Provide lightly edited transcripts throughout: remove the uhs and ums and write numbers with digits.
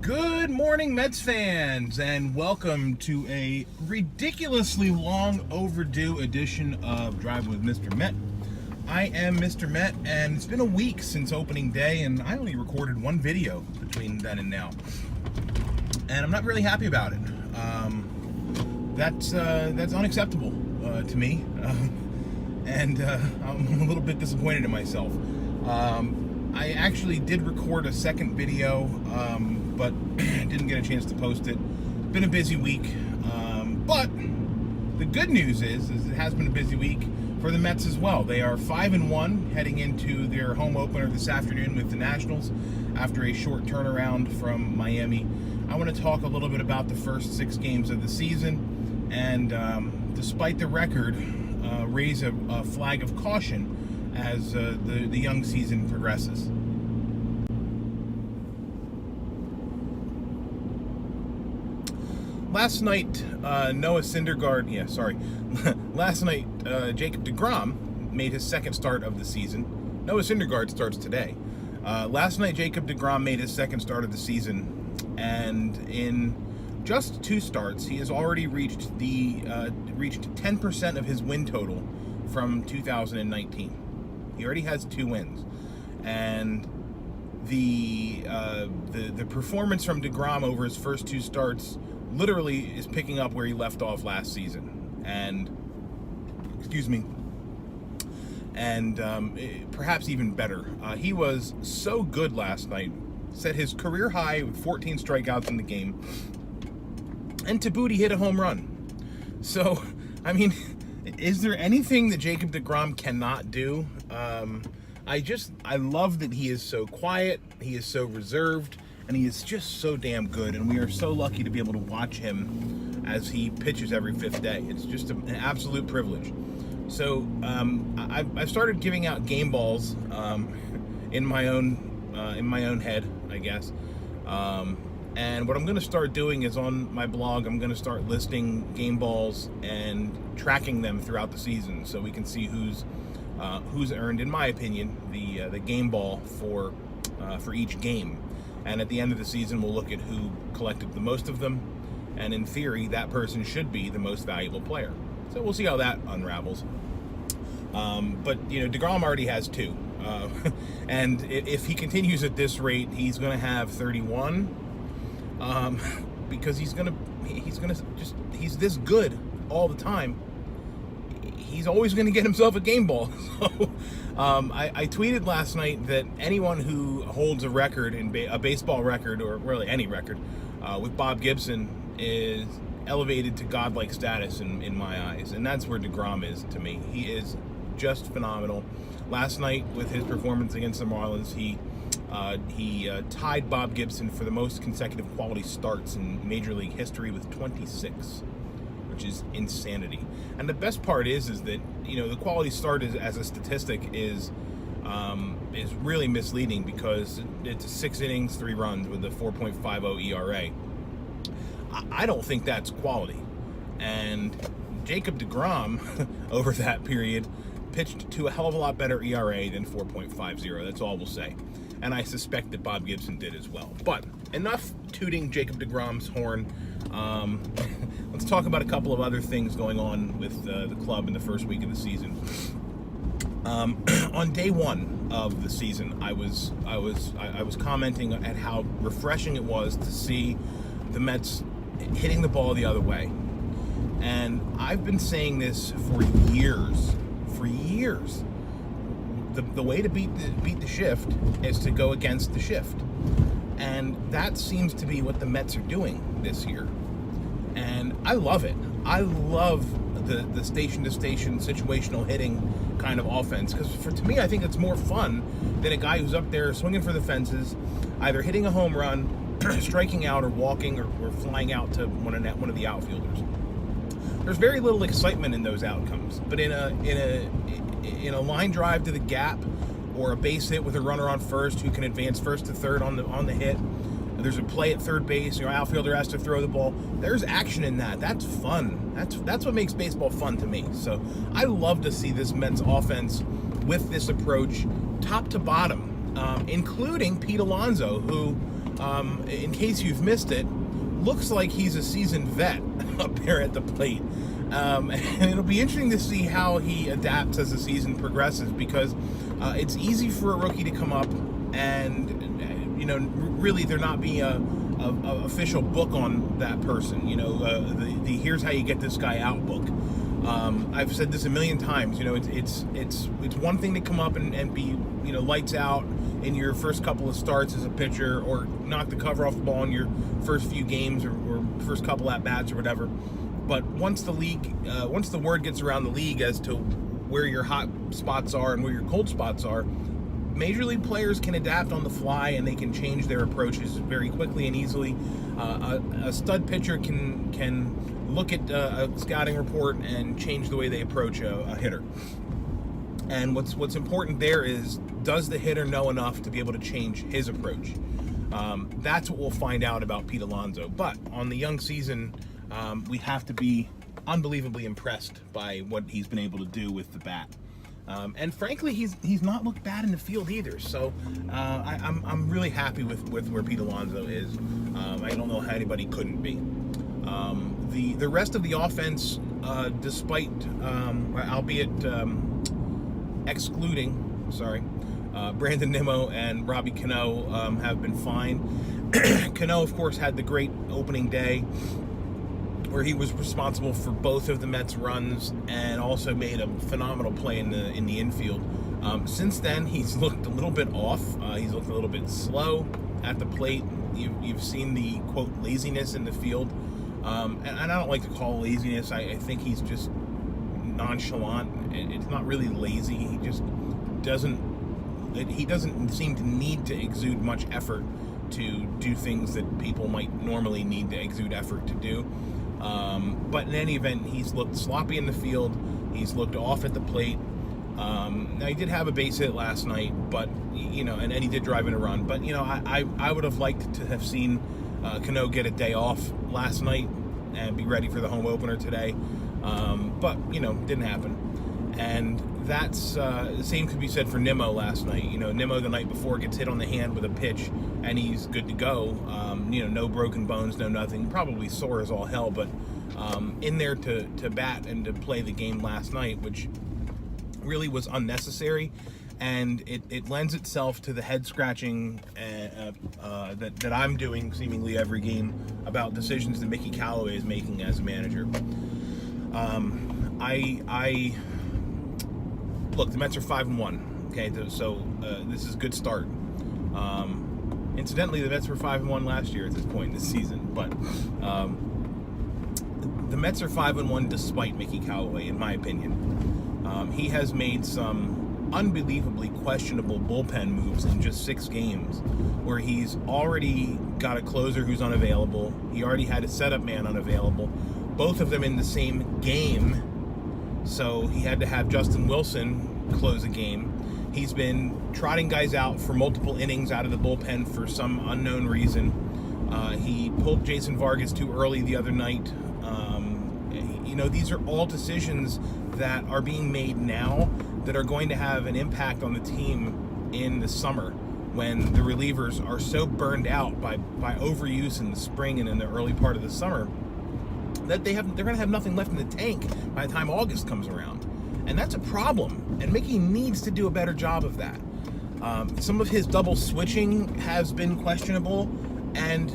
Good morning, Mets fans, and welcome to a ridiculously long overdue edition of Driving with Mr. Met. I am Mr. Met, and it's been a week since opening day, and I only recorded one video between then and now. And I'm not really happy about it. That's unacceptable to me, and I'm a little bit disappointed in myself. I actually did record a second video, but didn't get a chance to post it. Been a busy week, but the good news is it has been a busy week for the Mets as well. They are 5-1 heading into their home opener this afternoon with the Nationals after a short turnaround from Miami. I want to talk a little bit about the first 6 games of the season, and despite the record, raise a flag of caution as the young season progresses. Last night, Last night, Jacob deGrom made his second start of the season. Noah Syndergaard starts today. Last night, Jacob deGrom made his second start of the season, and in just 2 starts, he has already reached 10% of his win total from 2019. He already has 2 wins, and the performance from deGrom over his first 2 starts literally is picking up where he left off last season, and perhaps even better. He was so good last night, set his career high with 14 strikeouts in the game, and to boot, he hit a home run. So, I mean, is there anything that Jacob deGrom cannot do? I love that he is so quiet, he is so reserved, and he is just so damn good, and we are so lucky to be able to watch him as he pitches every 5th day. It's just an absolute privilege. So I started giving out game balls in my own head, I guess. And what I'm going to start doing is on my blog, I'm going to start listing game balls and tracking them throughout the season, so we can see who's earned, in my opinion, the game ball for each game. And at the end of the season, we'll look at who collected the most of them, and in theory, that person should be the most valuable player. So we'll see how that unravels. But deGrom already has 2, and if he continues at this rate, he's going to have 31. Because he's this good all the time. He's always going to get himself a game ball. So I tweeted last night that anyone who holds a record a baseball record, or really any record, with Bob Gibson is elevated to godlike status in my eyes, and that's where deGrom is to me. He is just phenomenal. Last night with his performance against the Marlins, he tied Bob Gibson for the most consecutive quality starts in Major League history with 26, which is insanity. And the best part is that the quality start as a statistic is really misleading, because it's 6 innings, 3 runs with a 4.50 ERA. I don't think that's quality. And Jacob deGrom over that period pitched to a hell of a lot better ERA than 4.50. That's all we'll say. And I suspect that Bob Gibson did as well. But enough tooting Jacob deGrom's horn. Let's talk about a couple of other things going on with the club in the first week of the season. On day 1 of the season, I was commenting at how refreshing it was to see the Mets hitting the ball the other way. And I've been saying this for years. The way to beat the shift is to go against the shift, and that seems to be what the Mets are doing this year, and I love it. I love the station-to-station situational hitting kind of offense, because to me, I think it's more fun than a guy who's up there swinging for the fences, either hitting a home run, striking out, or walking or flying out to one of the outfielders. There's very little excitement in those outcomes, but in a line drive to the gap, or a base hit with a runner on first who can advance first to third on the hit, there's a play at third base, your outfielder has to throw the ball. There's action in that. That's fun. That's what makes baseball fun to me. So I love to see this Mets offense with this approach, top to bottom, including Pete Alonso, who in case you've missed it, looks like he's a seasoned vet up there at the plate. And it'll be interesting to see how he adapts as the season progresses, because it's easy for a rookie to come up and, really there not be a official book on that person. The here's how you get this guy out book. I've said this a million times. It's one thing to come up and be lights out in your first couple of starts as a pitcher, or knock the cover off the ball in your first few games or first couple at bats or whatever. But once the word gets around the league as to where your hot spots are and where your cold spots are, major league players can adapt on the fly, and they can change their approaches very quickly and easily. A stud pitcher can look at a scouting report and change the way they approach a hitter. And what's important there is, does the hitter know enough to be able to change his approach? That's what we'll find out about Pete Alonso. But on the young season, we have to be unbelievably impressed by what he's been able to do with the bat. And frankly, he's not looked bad in the field either. So I'm really happy with where Pete Alonso is. I don't know how anybody couldn't be. The rest of the offense, despite albeit excluding Brandon Nimmo and Robbie Cano, have been fine. Cano, of course, had the great opening day where he was responsible for both of the Mets' runs and also made a phenomenal play in the infield. Since then, he's looked a little bit off. He's looked a little bit slow at the plate. You've seen the, quote, laziness in the field. And I don't like to call it laziness. I think he's just nonchalant. It's not really lazy. He just doesn't seem to need to exude much effort to do things that people might normally need to exude effort to do. But in any event, he's looked sloppy in the field. He's looked off at the plate. Now, he did have a base hit last night, but, and he did drive in a run. But, I would have liked to have seen Cano get a day off last night and be ready for the home opener today. But, didn't happen. And that's the same could be said for Nimmo last night. Nimmo the night before gets hit on the hand with a pitch, and he's good to go. No broken bones, no nothing. Probably sore as all hell, but in there to bat and to play the game last night, which really was unnecessary. And it lends itself to the head scratching that I'm doing seemingly every game about decisions that Mickey Callaway is making as a manager. Look, the Mets are 5-1. Okay, so this is a good start. Incidentally, the Mets were 5-1 last year at this point in the season, but the Mets are 5-1 despite Mickey Callaway, in my opinion. He has made some unbelievably questionable bullpen moves in just 6 games, where he's already got a closer who's unavailable. He already had a setup man unavailable, both of them in the same game. So he had to have Justin Wilson close a game. He's been trotting guys out for multiple innings out of the bullpen for some unknown reason. He pulled Jason Vargas too early the other night. These are all decisions that are being made now that are going to have an impact on the team in the summer, when the relievers are so burned out by overuse in the spring and in the early part of the summer that they're going to have nothing left in the tank by the time August comes around. And that's a problem, and Mickey needs to do a better job of that. Some of his double switching has been questionable, and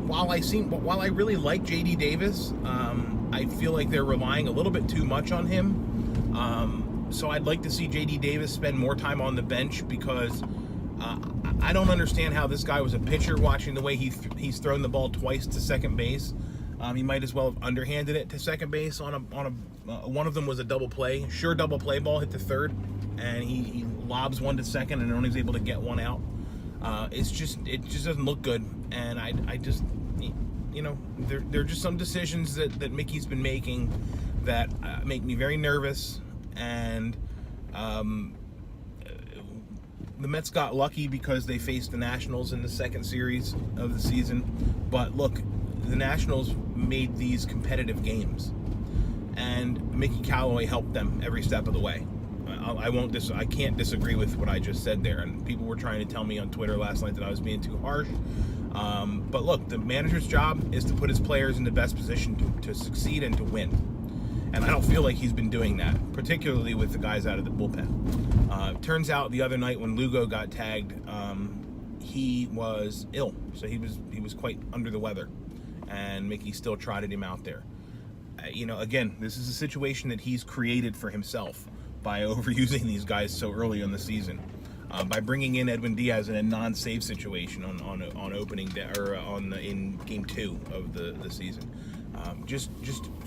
while I really like J.D. Davis, I feel like they're relying a little bit too much on him. So I'd like to see J.D. Davis spend more time on the bench, because I don't understand how this guy was a pitcher watching the way he's thrown the ball twice to second base. He might as well have underhanded it to second base on one of them was a double play ball hit to third, and he lobs one to second and only is able to get one out. It just doesn't look good, and I just there are just some decisions that Mickey's been making that make me very nervous. And the Mets got lucky because they faced the Nationals in the second series of the season. But look, the Nationals made these competitive games, and Mickey Callaway helped them every step of the way. I can't disagree with what I just said there. And people were trying to tell me on Twitter last night that I was being too harsh. But look, the manager's job is to put his players in the best position to succeed and to win. And I don't feel like he's been doing that, particularly with the guys out of the bullpen. Turns out the other night when Lugo got tagged, he was ill, so he was quite under the weather, and Mickey still trotted him out there. Again, this is a situation that he's created for himself by overusing these guys so early in the season, by bringing in Edwin Diaz in a non-save situation on opening day, or in game 2 of the season. Just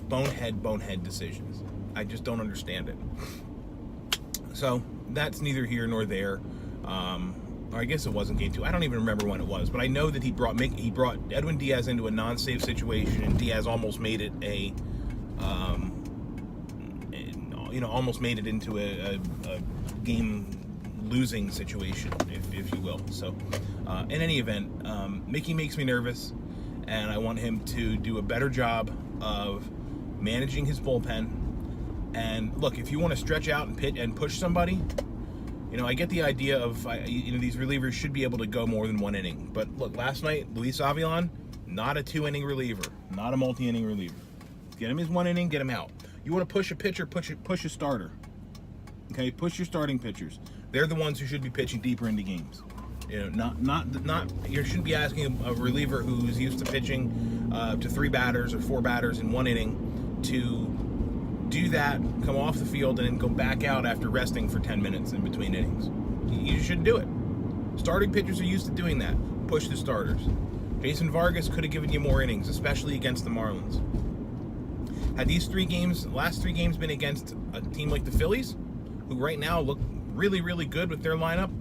bonehead decisions. I just don't understand it. So that's neither here nor there. Or I guess it wasn't game 2. I don't even remember when it was, but I know that he brought Edwin Diaz into a non-save situation, and Diaz almost made it almost made it into a game losing situation, if you will. So in any event, Mickey makes me nervous, and I want him to do a better job of managing his bullpen. And look, if you want to stretch out and pitch and push somebody, I get the idea of these relievers should be able to go more than 1 inning. But look, last night, Luis Avilan, not a 2-inning reliever, not a multi-inning reliever. Get him his 1 inning, get him out. You want to push a pitcher, push a starter. Okay, push your starting pitchers. They're the ones who should be pitching deeper into games. Not. You shouldn't be asking a reliever who's used to pitching to 3 batters or 4 batters in 1 inning to do that, come off the field, and then go back out after resting for 10 minutes in between innings. You shouldn't do it. Starting pitchers are used to doing that. Push the starters. Jason Vargas could have given you more innings, especially against the Marlins. Had these last 3 games been against a team like the Phillies, who right now look really, really good with their lineup,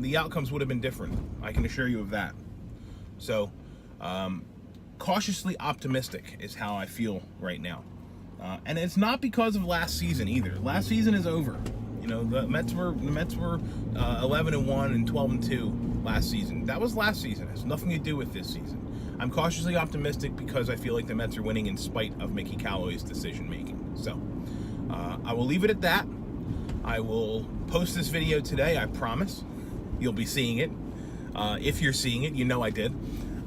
the outcomes would have been different. I can assure you of that. So, cautiously optimistic is how I feel right now. And it's not because of last season either. Last season is over. The Mets were 11-1 and 12-2 last season. That was last season. It has nothing to do with this season. I'm cautiously optimistic because I feel like the Mets are winning in spite of Mickey Callaway's decision making. So I will leave it at that. I will post this video today. I promise. You'll be seeing it. If you're seeing it, I did.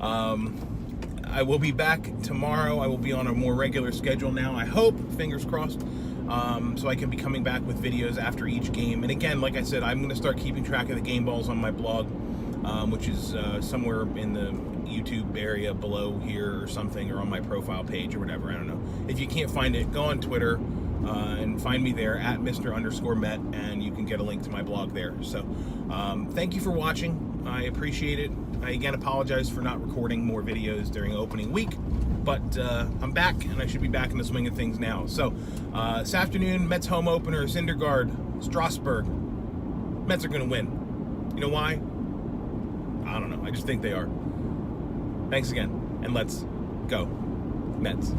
I will be back tomorrow. I will be on a more regular schedule now, I hope, fingers crossed, so I can be coming back with videos after each game. And again, like I said, I'm going to start keeping track of the game balls on my blog, which is somewhere in the YouTube area below here or something, or on my profile page or whatever. I don't know. If you can't find it, go on Twitter and find me there at Mr_Met, and you can get a link to my blog there. So thank you for watching. I appreciate it. I again apologize for not recording more videos during opening week, but I'm back, and I should be back in the swing of things now. So this afternoon, Mets home opener, Syndergaard, Strasburg. Mets are going to win. You know why? I don't know. I just think they are. Thanks again, and let's go Mets.